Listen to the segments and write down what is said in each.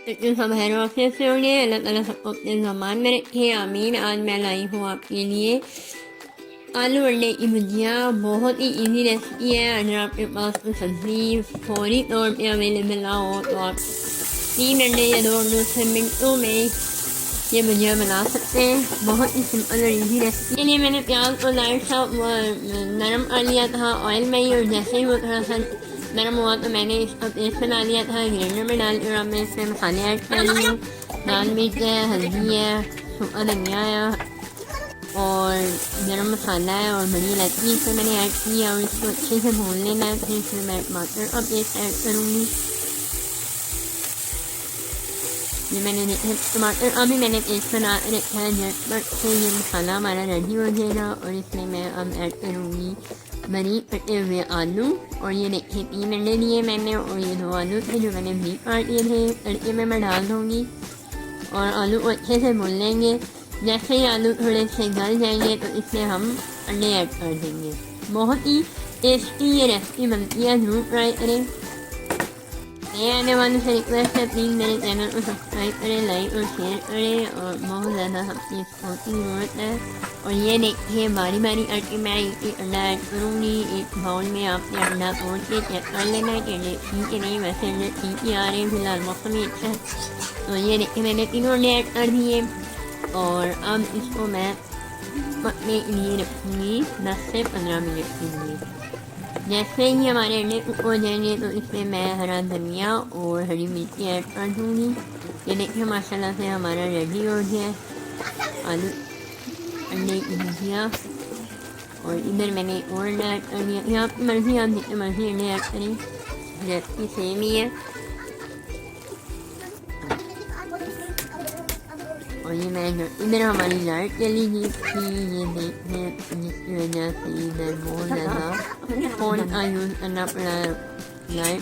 तो सब है रोसे से हो गए। अल्लाह ताला सबको अपने ज़मान में रखे, आमीन। आज मैं लाई हूँ आपके लिए आलू अंडे की भुजिया। बहुत ही इजी रेसिपी है। अगर आपके पास कोई सब्ज़ी फौरी तौर पे अवेलेबल ना हो तो आप 3 अंडे या 2 से मिनटों में ये भुजिया बना सकते हैं। बहुत ही सिंपल और इजी रेसिपी के लिए मैंने प्याज को लाइट सा नरम कर लिया था ऑयल में ही, और जैसे ही वो थोड़ा सा नरम हुआ तो मैंने इसका पेस्ट बना लिया था ग्राइंडर में डाल कर। अब मैं इसमें मसाले ऐड कर रही हूँ। लाल मिर्च है, हल्दी है, सूखा धनिया है और गरम मसाला है और बड़ी इलायची इसमें मैंने ऐड किया और इसको अच्छे से भून लेना है। फिर इसमें मैं टमाटर का पेस्ट ऐड करूँगी। ये मैंने टमाटर का भी मैंने पेस्ट बना रखा है। झटपट से ये मसाला हमारा रेडी हो जाएगा और इसमें मैं अब ऐड करूँगी बारीक कटे हुए आलू। और ये देखिए 3 अंडे लिए मैंने और ये 2 आलू थे जो मैंने बारीक काट लिए थे। तड़के में मैं डाल दूँगी और आलू को अच्छे से भून लेंगे। जैसे ही आलू थोड़े से गल जाएंगे तो इसमें हम अंडे ऐड कर देंगे। बहुत ही टेस्टी ये रेसिपी बनती है, ज़रूर ट्राई करें। नए आने वालों से रिक्वेस्ट है प्लीज़ मेरे चैनल को सब्सक्राइब करें, लाइक और शेयर करें और बहुत ज़्यादा अपनी सपोर्ट की ज़रूरत है। और ये देखिए बारी बारी करके मैं एक अंडा ऐड करूँगी। एक बाउल में आपने अंडा तोड़ के चेक कर लेना है कि ठीक है नहीं, वैसे अंडे ठीक ही आ रहे हैं, फिलहाल मौसम ही अच्छा है। तो ये देखिए मैंने 3 अंडे ऐड कर दिए और अब इसको मैं पकने के लिए रखूँगी 10 से 15 मिनट के लिए। जैसे ही हमारे अंडे कुक हो जाएंगे तो इसमें मैं हरा धनिया और हरी मिर्ची ऐड कर दूँगी। ये देखिए माशाल्लाह से हमारा रेडी हो गया है आलू अंडे की भुजिया। और इधर मैंने और अंडा ऐड कर दिया। यहाँ आपकी मर्ज़ी, आप जितने मर्ज़ी अंडे ऐड करें, रेसिपी सेम ही है। और ये मैं इधर हमारी लाइट चली गई थी, ये देखिए जिसकी वजह से इधर बहुत ज़्यादा फ़ोन का यूज़ करना पड़ा लाइट।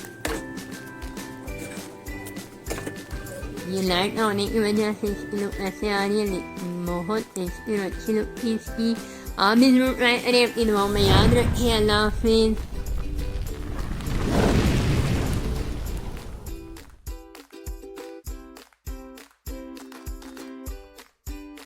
ये लाइट ना होने की वजह से इसकी लुक ऐसे आ रही है, लेकिन बहुत टेस्टी और अच्छी लुक थी इसकी। आप भी ज़रूर ट्राई करें। अपनी दुआओं में याद रखें। अल्लाह हाफिज़।